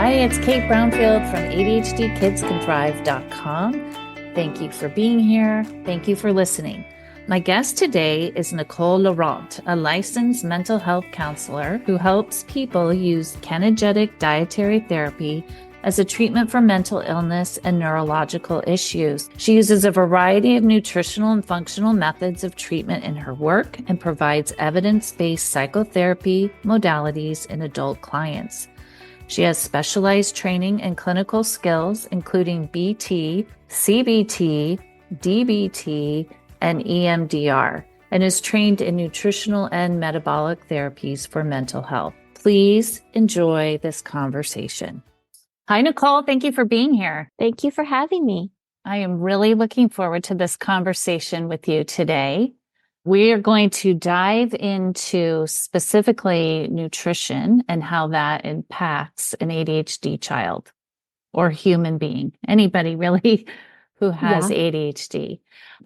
Hi, it's Kate Brownfield from ADHDkidscanthrive.com. Thank you for being here. Thank you for listening. My guest today is Nicole Laurent, a licensed mental health counselor who helps people use ketogenic dietary therapy as a treatment for mental illness and neurological issues. She uses a variety of nutritional and functional methods of treatment in her work and provides evidence-based psychotherapy modalities in adult clients. She has specialized training and clinical skills, including BT, CBT, DBT, and EMDR, and is trained in nutritional and metabolic therapies for mental health. Please enjoy this conversation. Hi, Nicole. Thank you for being here. Thank you for having me. I am really looking forward to this conversation with you today. We are going to dive into specifically nutrition and how that impacts an ADHD child or human being, anybody really who has ADHD.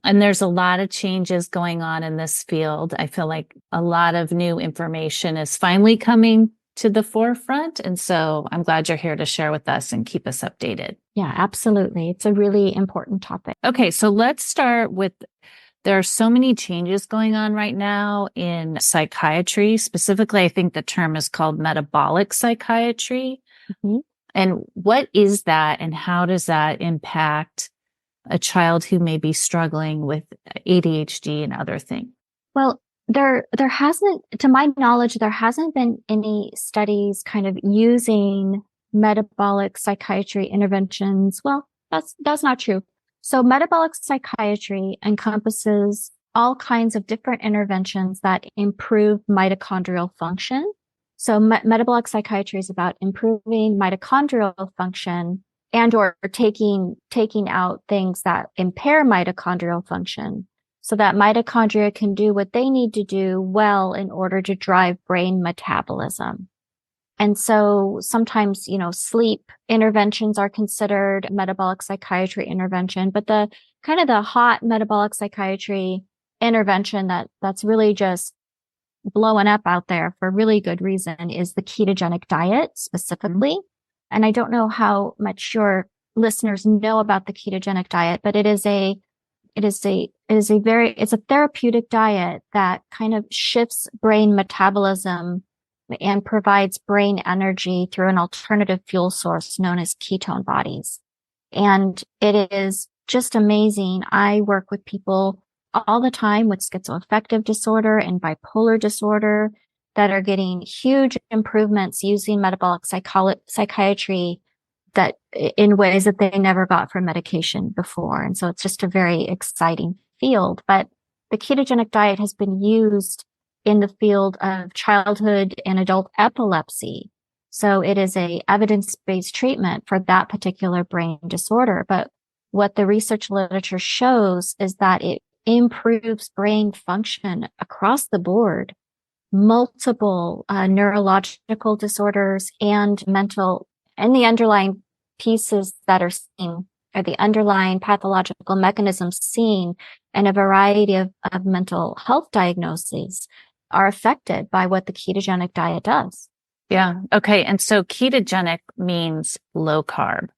And there's a lot of changes going on in this field. I feel like a lot of new information is finally coming to the forefront. And so I'm glad you're here to share with us and keep us updated. Yeah, absolutely. It's a really important topic. Okay, so let's start with, there are so many changes going on right now in psychiatry. Specifically, I think the term is called metabolic psychiatry. Mm-hmm. And what is that and how does that impact a child who may be struggling with ADHD and other things? Well, there hasn't, to my knowledge, there hasn't been any studies kind of using metabolic psychiatry interventions. Well, that's not true. So metabolic psychiatry encompasses all kinds of different interventions that improve mitochondrial function. So metabolic psychiatry is about improving mitochondrial function and or taking out things that impair mitochondrial function, so that mitochondria can do what they need to do well in order to drive brain metabolism. And so sometimes, sleep interventions are considered metabolic psychiatry intervention, but the kind of the hot metabolic psychiatry intervention that's really just blowing up out there for really good reason is the ketogenic diet specifically. Mm-hmm. And I don't know how much your listeners know about the ketogenic diet, but it's a therapeutic diet that kind of shifts brain metabolism and provides brain energy through an alternative fuel source known as ketone bodies. And it is just amazing. I work with people all the time with schizoaffective disorder and bipolar disorder that are getting huge improvements using metabolic psychiatry that in ways that they never got from medication before. And so it's just a very exciting field. But the ketogenic diet has been used in the field of childhood and adult epilepsy. So it is a evidence-based treatment for that particular brain disorder. But what the research literature shows is that it improves brain function across the board, multiple neurological disorders and mental, and the underlying pieces that are seen, or the underlying pathological mechanisms seen in a variety of mental health diagnoses are affected by what the ketogenic diet does. Yeah. Okay. And so ketogenic means low carb.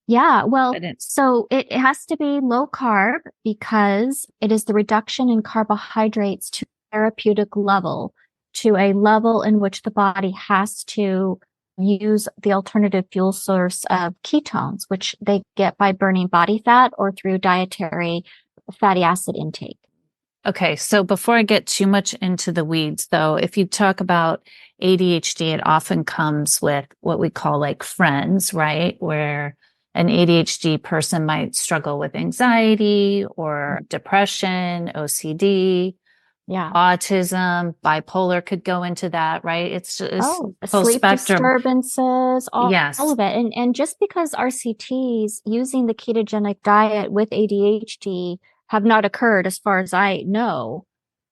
Yeah. Well, so it has to be low carb because it is the reduction in carbohydrates to therapeutic level, to a level in which the body has to use the alternative fuel source of ketones, which they get by burning body fat or through dietary fatty acid intake. Okay. So before I get too much into the weeds, though, if you talk about ADHD, it often comes with what we call like friends, right? Where an ADHD person might struggle with anxiety or depression, OCD, autism, bipolar could go into that, right? It's full sleep spectrum. Disturbances, all of it. And just because RCTs using the ketogenic diet with ADHD have not occurred, as far as I know,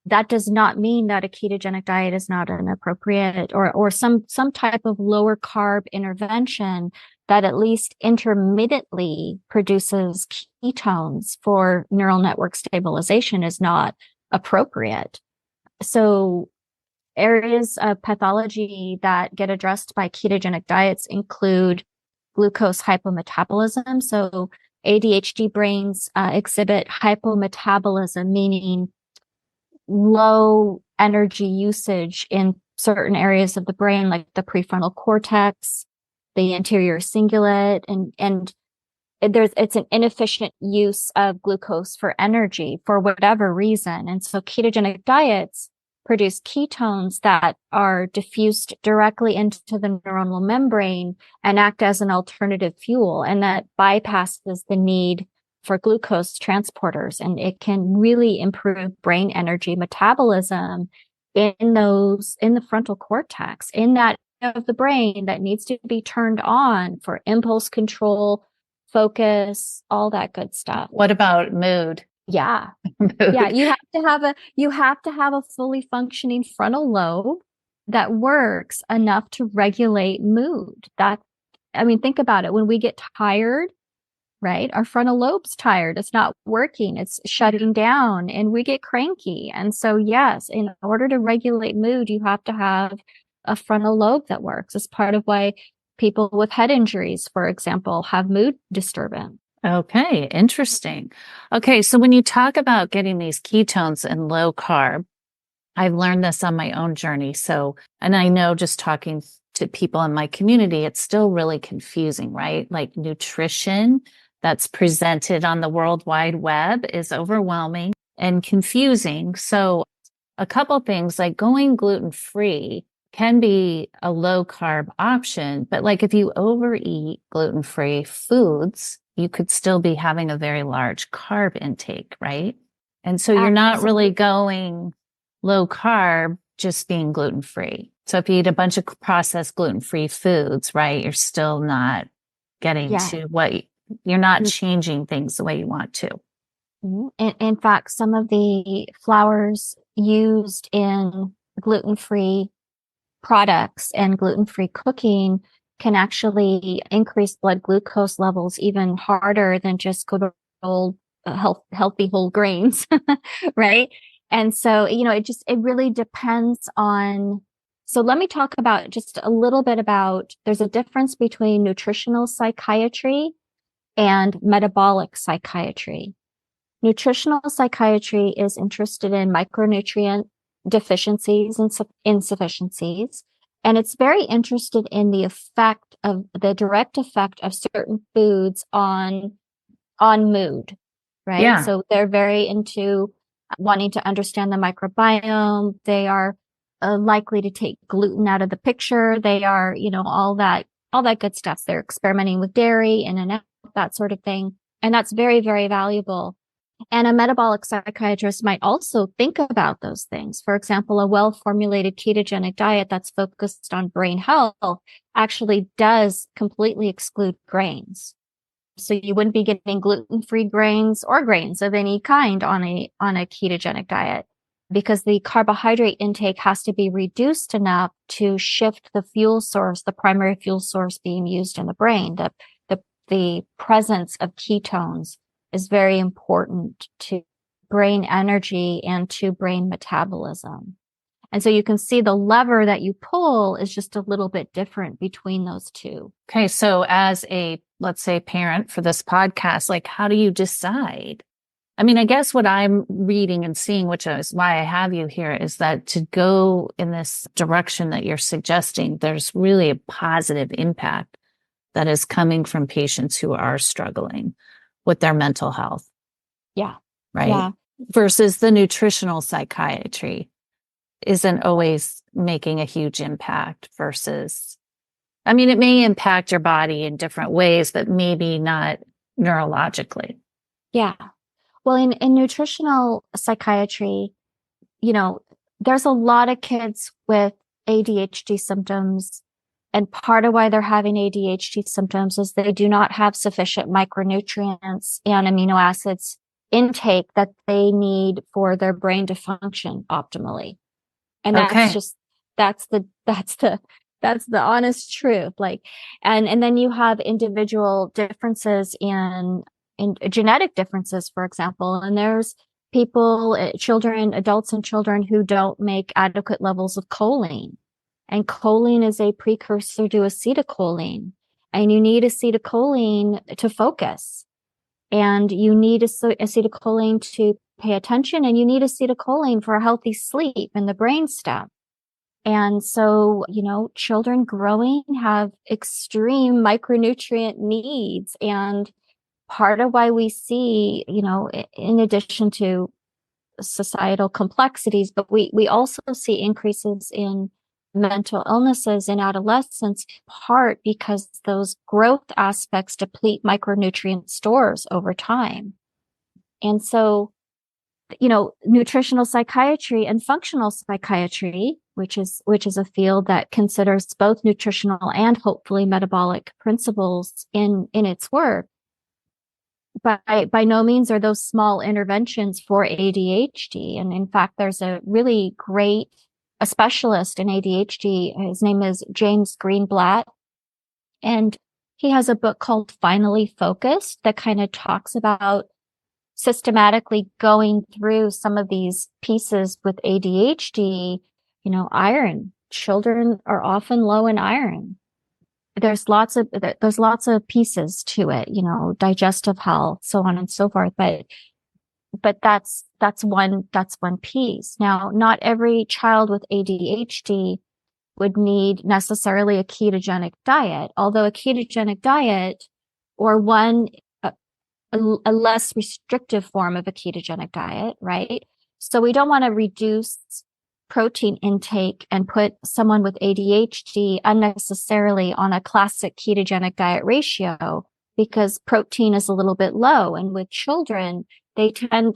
that does not mean that a ketogenic diet is not an appropriate or some type of lower carb intervention that at least intermittently produces ketones for neural network stabilization is not appropriate. So areas of pathology that get addressed by ketogenic diets include glucose hypometabolism. So ADHD brains exhibit hypometabolism, meaning low energy usage in certain areas of the brain, like the prefrontal cortex, the anterior cingulate, and it's an inefficient use of glucose for energy for whatever reason. And so ketogenic diets produce ketones that are diffused directly into the neuronal membrane and act as an alternative fuel. And that bypasses the need for glucose transporters. And it can really improve brain energy metabolism in the frontal cortex, in that of the brain that needs to be turned on for impulse control, focus, all that good stuff. What about mood? Yeah. Mood. Yeah. You have to have a fully functioning frontal lobe that works enough to regulate mood. Think about it. When we get tired, right? Our frontal lobe's tired. It's not working. It's shutting down and we get cranky. And so, yes, in order to regulate mood, you have to have a frontal lobe that works. It's part of why people with head injuries, for example, have mood disturbance. Okay, interesting. Okay, so when you talk about getting these ketones in low carb, I've learned this on my own journey. So, and I know just talking to people in my community, it's still really confusing, right? Like nutrition that's presented on the World Wide Web is overwhelming and confusing. So a couple things like going gluten-free can be a low carb option, but like if you overeat gluten-free foods, you could still be having a very large carb intake, right? And so you're not really going low carb, just being gluten-free. So if you eat a bunch of processed gluten-free foods, right, you're still not getting to you're not changing things the way you want to. In fact, some of the flours used in gluten-free products and gluten-free cooking can actually increase blood glucose levels even harder than just good old healthy whole grains, right? And so, it really depends on. So let me talk about just a little bit about, there's a difference between nutritional psychiatry and metabolic psychiatry. Nutritional psychiatry is interested in micronutrient deficiencies and insufficiencies. And it's very interested in the direct effect of certain foods on mood, right? Yeah. So they're very into wanting to understand the microbiome. They are likely to take gluten out of the picture. They are, all that good stuff. They're experimenting with dairy and that sort of thing. And that's very, very valuable. And a metabolic psychiatrist might also think about those things. For example, a well-formulated ketogenic diet that's focused on brain health actually does completely exclude grains. So you wouldn't be getting gluten-free grains or grains of any kind on a ketogenic diet, because the carbohydrate intake has to be reduced enough to shift the fuel source, the primary fuel source being used in the brain. The presence of ketones is very important to brain energy and to brain metabolism. And so you can see the lever that you pull is just a little bit different between those two. Okay. So as a, let's say, parent for this podcast, like, how do you decide? I mean, I guess what I'm reading and seeing, which is why I have you here, is that to go in this direction that you're suggesting, there's really a positive impact that is coming from patients who are struggling with their mental health. Yeah. Right. Yeah. Versus the nutritional psychiatry isn't always making a huge impact versus, I mean, it may impact your body in different ways, but maybe not neurologically. Yeah. Well, in nutritional psychiatry, there's a lot of kids with ADHD symptoms. And part of why they're having ADHD symptoms is they do not have sufficient micronutrients and amino acids intake that they need for their brain to function optimally. And that's the honest truth. Like, and then you have individual differences in genetic differences, for example, and there's people, children, adults and children who don't make adequate levels of choline. And choline is a precursor to acetylcholine. And you need acetylcholine to focus. And you need acetylcholine to pay attention. And you need acetylcholine for a healthy sleep in the brainstem. And so, children growing have extreme micronutrient needs. And part of why we see, in addition to societal complexities, but we also see increases in mental illnesses in adolescence, in part because those growth aspects deplete micronutrient stores over time. And so, nutritional psychiatry and functional psychiatry, which is a field that considers both nutritional and hopefully metabolic principles in its work, by no means are those small interventions for ADHD. And in fact, there's a really great specialist in ADHD. His name is James Greenblatt. And he has a book called Finally Focused that kind of talks about systematically going through some of these pieces with ADHD. Iron. Children are often low in iron. There's lots of pieces to it, digestive health, so on and so forth. But that's one piece. Now, not every child with ADHD would need necessarily a ketogenic diet, although a ketogenic diet or a less restrictive form of a ketogenic diet, right? So we don't want to reduce protein intake and put someone with ADHD unnecessarily on a classic ketogenic diet ratio because protein is a little bit low. And with children, they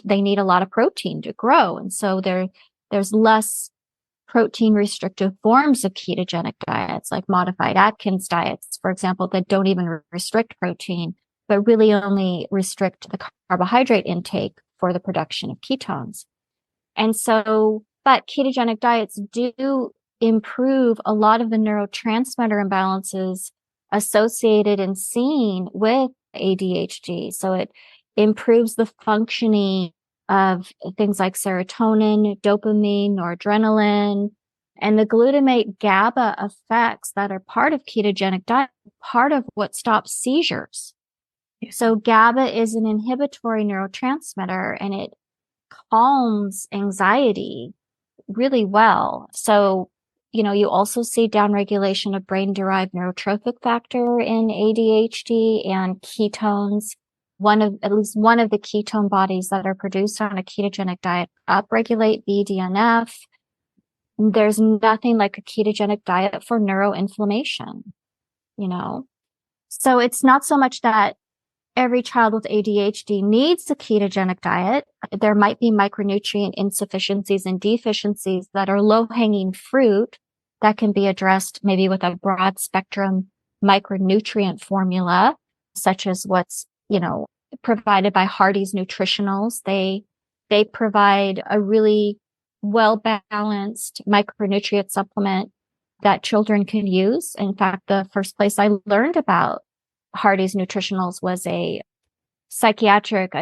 need a lot of protein to grow. And so there's less protein restrictive forms of ketogenic diets, like modified Atkins diets, for example, that don't even restrict protein, but really only restrict the carbohydrate intake for the production of ketones. And so, but ketogenic diets do improve a lot of the neurotransmitter imbalances associated and seen with ADHD. So it improves the functioning of things like serotonin, dopamine, noradrenaline, and the glutamate GABA effects that are part of ketogenic diet, part of what stops seizures. So GABA is an inhibitory neurotransmitter and it calms anxiety really well. So, you also see downregulation of brain-derived neurotrophic factor in ADHD and ketones. At least one of the ketone bodies that are produced on a ketogenic diet upregulate BDNF. There's nothing like a ketogenic diet for neuroinflammation, So it's not so much that every child with ADHD needs a ketogenic diet. There might be micronutrient insufficiencies and deficiencies that are low-hanging fruit that can be addressed maybe with a broad spectrum micronutrient formula, such as what's, provided by Hardy's Nutritionals. They provide a really well-balanced micronutrient supplement that children can use. In fact, the first place I learned about Hardy's Nutritionals was a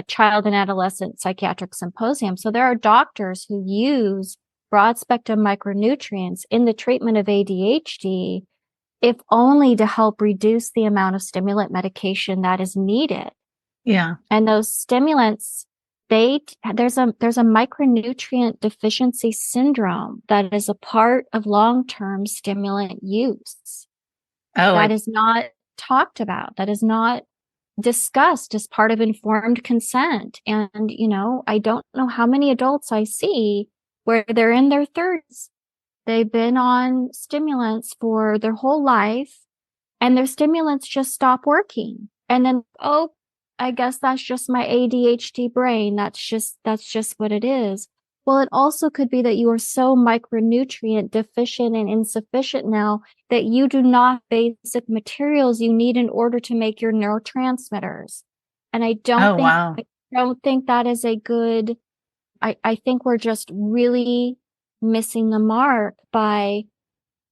child and adolescent psychiatric symposium. So there are doctors who use broad spectrum micronutrients in the treatment of ADHD, if only to help reduce the amount of stimulant medication that is needed. Yeah. And those stimulants, there's a micronutrient deficiency syndrome that is a part of long-term stimulant use. That is not talked about, that is not discussed as part of informed consent. And, I don't know how many adults I see where they're in their 30s. They've been on stimulants for their whole life and their stimulants just stop working. And then, I guess that's just my ADHD brain. That's just what it is. Well, it also could be that you are so micronutrient deficient and insufficient now that you do not have basic materials you need in order to make your neurotransmitters. And I don't think that is a good, I think we're just really missing the mark by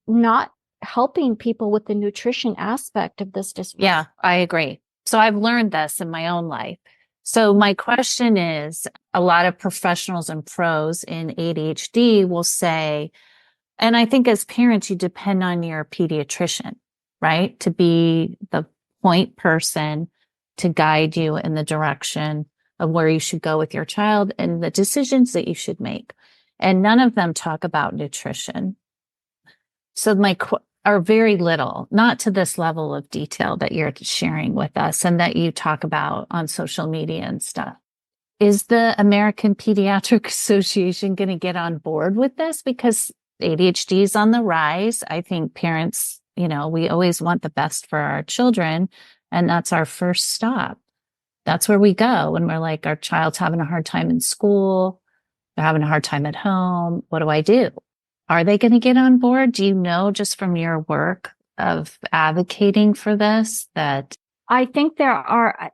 not helping people with the nutrition aspect of this disorder. Yeah, I agree. So I've learned this in my own life. So my question is, a lot of professionals and pros in ADHD will say, and I think as parents, you depend on your pediatrician, right? To be the point person to guide you in the direction of where you should go with your child and the decisions that you should make. And none of them talk about nutrition. So are very little, not to this level of detail that you're sharing with us and that you talk about on social media and stuff. Is the American Pediatric Association going to get on board with this? Because ADHD is on the rise. I think parents, we always want the best for our children, and that's our first stop. That's where we go when we're like, our child's having a hard time in school. They're having a hard time at home. What do I do? Are they going to get on board? Do you know just from your work of advocating for this that? I think there are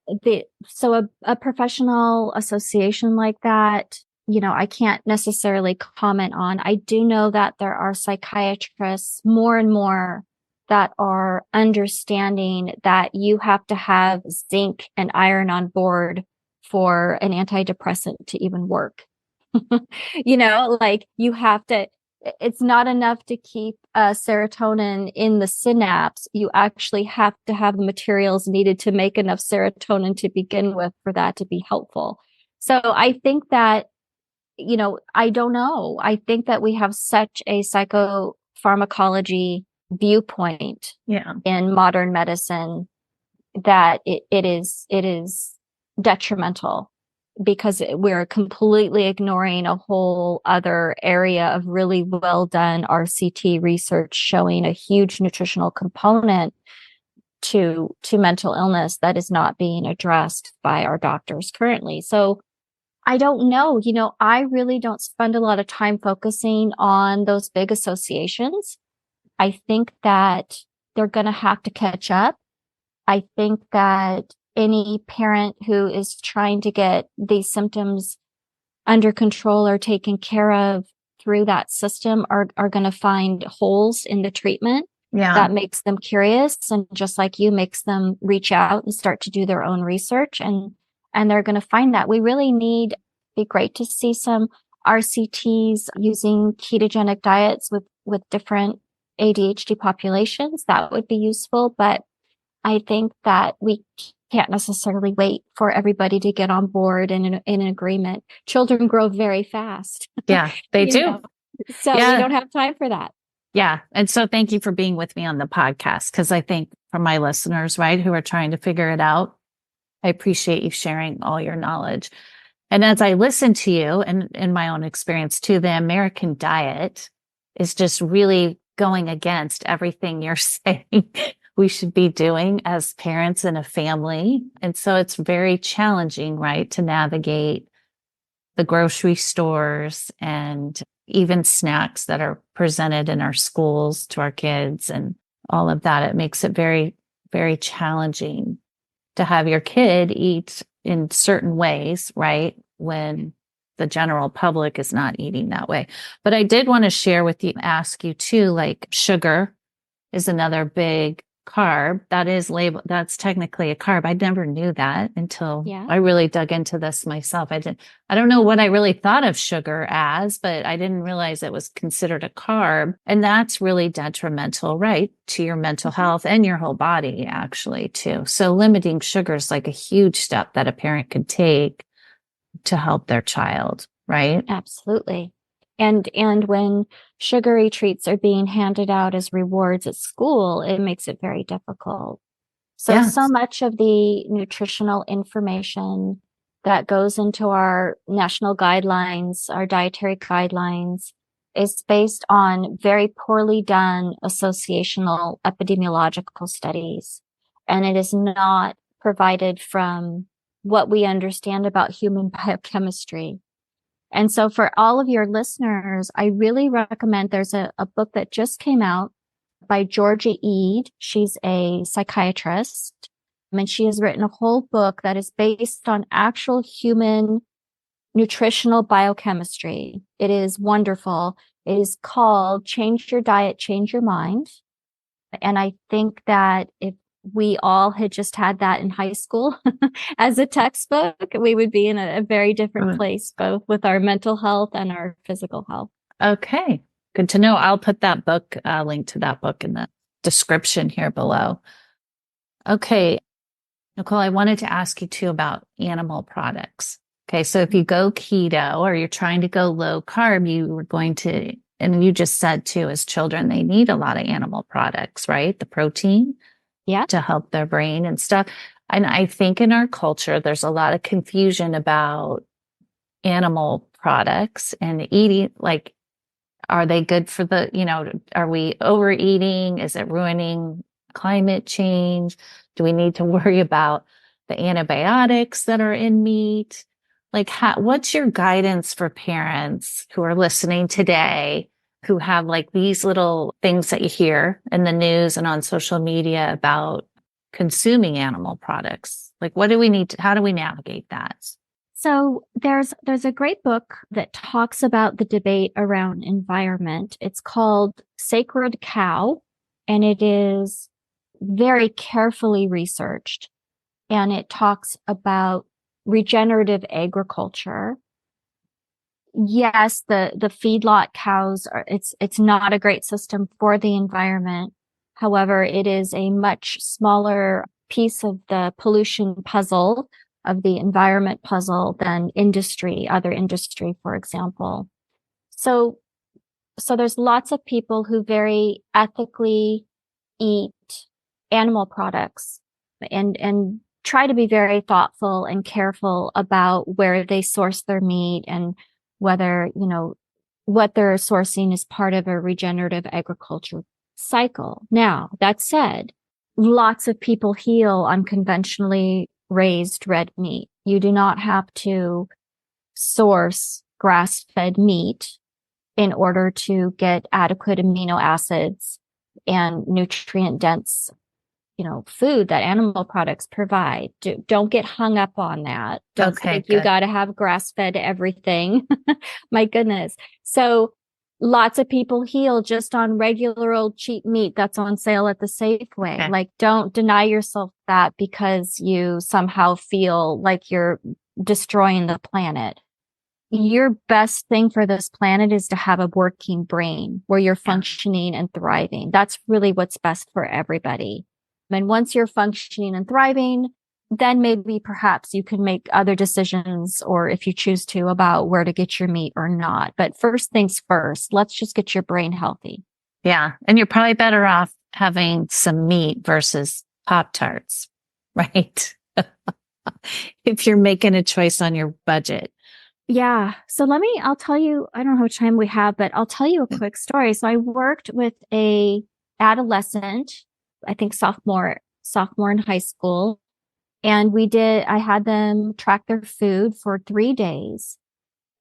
a professional association like that, I can't necessarily comment on. I do know that there are psychiatrists more and more that are understanding that you have to have zinc and iron on board for an antidepressant to even work. Like you have to, it's not enough to keep serotonin in the synapse. You actually have to have the materials needed to make enough serotonin to begin with for that to be helpful. So I think that, I don't know. I think that we have such a psychopharmacology viewpoint in modern medicine that it is detrimental, because we're completely ignoring a whole other area of really well done RCT research showing a huge nutritional component to mental illness that is not being addressed by our doctors currently. So I don't know, I really don't spend a lot of time focusing on those big associations. I think that they're going to have to catch up. I think that any parent who is trying to get these symptoms under control or taken care of through that system are going to find holes in the treatment. Yeah. That makes them curious, and just like you, makes them reach out and start to do their own research, and they're going to find that we really need. Be great to see some RCTs using ketogenic diets with different ADHD populations. That would be useful, but I think that we can't necessarily wait for everybody to get on board and in agreement. Children grow very fast. Yeah, they do. So we don't have time for that. Yeah. And so thank you for being with me on the podcast, because I think for my listeners, right, who are trying to figure it out, I appreciate you sharing all your knowledge. And as I listen to you, and in my own experience too, the American diet is just really going against everything you're saying we should be doing as parents in a family. And so it's very challenging, right, to navigate the grocery stores and even snacks that are presented in our schools to our kids and all of that. It makes it very, very challenging to have your kid eat in certain ways, right, when the general public is not eating that way. But I did want to ask you too, like sugar is another big carb that is labeled, that's technically a carb. I never knew that until I really dug into this myself. I don't know what I really thought of sugar as, but I didn't realize it was considered a carb. And that's really detrimental, right, to your mental health and your whole body actually too. So limiting sugar is like a huge step that a parent could take to help their child, right? Absolutely. And when sugary treats are being handed out as rewards at school, it makes it very difficult. So much of the nutritional information that goes into our national guidelines, our dietary guidelines, is based on very poorly done associational epidemiological studies. And it is not provided from what we understand about human biochemistry. And so for all of your listeners, I really recommend, there's a book that just came out by Georgia Ede. She's a psychiatrist, and she has written a whole book that is based on actual human nutritional biochemistry. It is wonderful. It is called Change Your Diet, Change Your Mind. And I think that if we all had just had that in high school as a textbook, we would be in a very different place, both with our mental health and our physical health. Okay. Good to know. I'll put that book, link to that book in the description here below. Okay. Nicole, I wanted to ask you too about animal products. Okay. So if you go keto or you're trying to go low carb, you were going to, and you just said too, as children, they need a lot of animal products, right? The protein. Yeah. To help their brain and stuff. And I think in our culture, there's a lot of confusion about animal products and eating. Like, are they good for the, are we overeating? Is it ruining climate change? Do we need to worry about the antibiotics that are in meat? Like, what's your guidance for parents who are listening today who have like these little things that you hear in the news and on social media about consuming animal products? Like, what do we need to, how do we navigate that? So there's a great book that talks about the debate around environment. It's called Sacred Cow, and it is very carefully researched. And it talks about regenerative agriculture. Yes, the feedlot cows it's not a great system for the environment. However, it is a much smaller piece of the pollution puzzle, of the environment puzzle, than other industry, for example. So there's lots of people who very ethically eat animal products and try to be very thoughtful and careful about where they source their meat and whether, what they're sourcing is part of a regenerative agriculture cycle. Now, that said, lots of people heal on conventionally raised red meat. You do not have to source grass-fed meat in order to get adequate amino acids and nutrient-dense food that animal products provide. Don't get hung up on that. Don't think you got to have grass-fed everything. My goodness. So lots of people heal just on regular old cheap meat that's on sale at the Safeway. Okay. Like, don't deny yourself that because you somehow feel like you're destroying the planet. Your best thing for this planet is to have a working brain where you're functioning and thriving. That's really what's best for everybody. And once you're functioning and thriving, then maybe perhaps you can make other decisions, or if you choose to, about where to get your meat or not. But first things first, let's just get your brain healthy. Yeah. And you're probably better off having some meat versus Pop-Tarts, right? If you're making a choice on your budget. Yeah. So I'll tell you, I don't know how much time we have, but I'll tell you a quick story. So I worked with a adolescent, I think sophomore in high school. And I had them track their food for 3 days,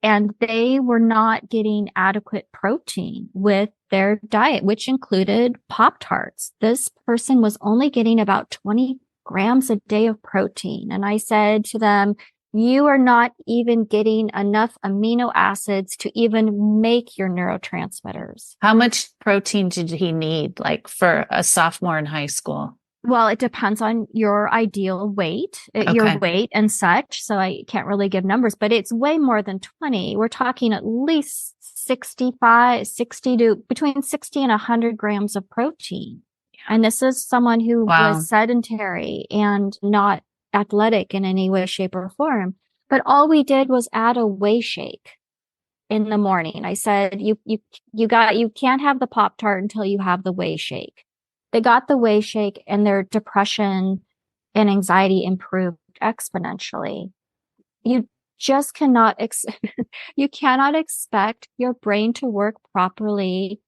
and they were not getting adequate protein with their diet, which included Pop-Tarts. This person was only getting about 20 grams a day of protein. And I said to them, you are not even getting enough amino acids to even make your neurotransmitters. How much protein did he need, like for a sophomore in high school? Well, it depends on your ideal weight, your weight and such. So I can't really give numbers, but it's way more than 20. We're talking at least 60 to between 60 and 100 grams of protein. And this is someone who was sedentary and not athletic in any way, shape, or form. But all we did was add a whey shake in the morning. I said, you can't have the Pop-Tart until you have the whey shake. They got the whey shake and their depression and anxiety improved exponentially. You just cannot, you cannot expect your brain to work properly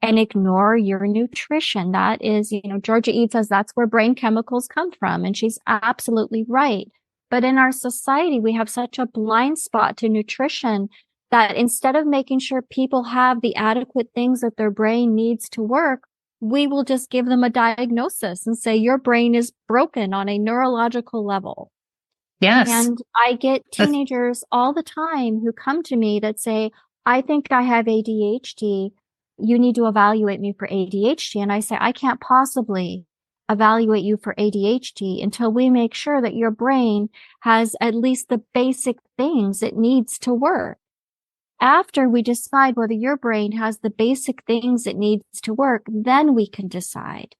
and ignore your nutrition. That is, Georgia Ede says that's where brain chemicals come from. And she's absolutely right. But in our society, we have such a blind spot to nutrition that instead of making sure people have the adequate things that their brain needs to work, we will just give them a diagnosis and say, your brain is broken on a neurological level. Yes. And I get teenagers all the time who come to me that say, I think I have ADHD. You need to evaluate me for ADHD. And I say, I can't possibly evaluate you for ADHD until we make sure that your brain has at least the basic things it needs to work. After we decide whether your brain has the basic things it needs to work, then we can decide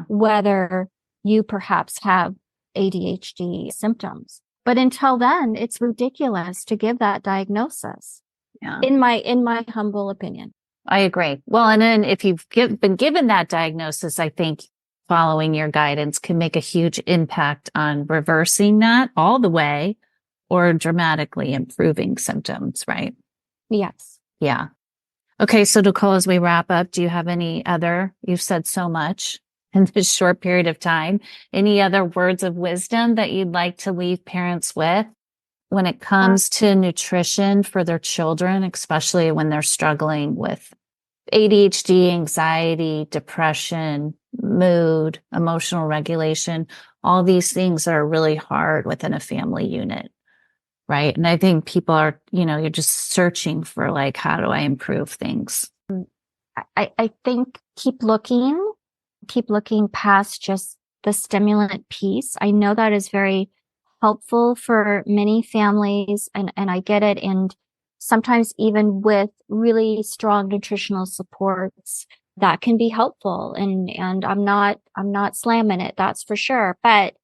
whether you perhaps have ADHD symptoms. But until then, it's ridiculous to give that diagnosis. In my humble opinion. I agree. Well, and then if you've been given that diagnosis, I think following your guidance can make a huge impact on reversing that all the way or dramatically improving symptoms, right? Yes. Yeah. Okay. So Nicole, as we wrap up, do you have any other, you've said so much in this short period of time, any other words of wisdom that you'd like to leave parents with when it comes to nutrition for their children, especially when they're struggling with ADHD, anxiety, depression, mood, emotional regulation, all these things that are really hard within a family unit, right? And I think people are, you're just searching for like, how do I improve things? I think keep looking past just the stimulant piece. I know that is very helpful for many families, and I get it. And sometimes even with really strong nutritional supports, that can be helpful. And I'm not slamming it, that's for sure. But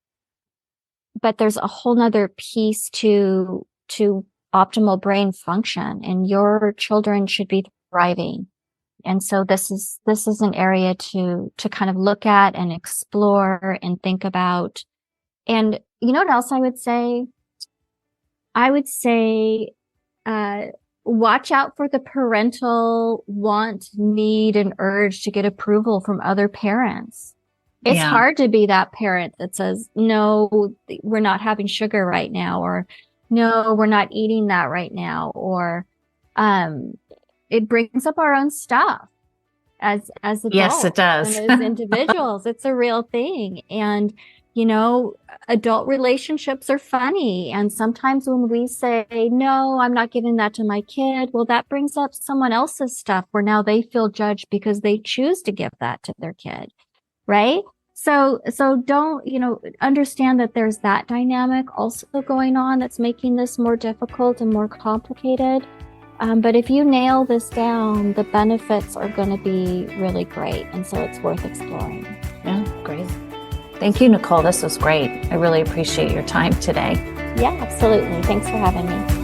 there's a whole nother piece to optimal brain function, and your children should be thriving. And so this is an area to kind of look at and explore and think about. And you know what else I would say? I would say, watch out for the parental want, need, and urge to get approval from other parents. It's hard to be that parent that says, no, we're not having sugar right now, or no, we're not eating that right now. Or, it brings up our own stuff as adults. Yes, it does. And as individuals, it's a real thing. And, adult relationships are funny. And sometimes when we say, no, I'm not giving that to my kid, well, that brings up someone else's stuff where now they feel judged because they choose to give that to their kid. Right? So don't, understand that there's that dynamic also going on that's making this more difficult and more complicated. But if you nail this down, the benefits are going to be really great. And so it's worth exploring. Yeah, great. Thank you, Nicole. This was great. I really appreciate your time today. Yeah, absolutely. Thanks for having me.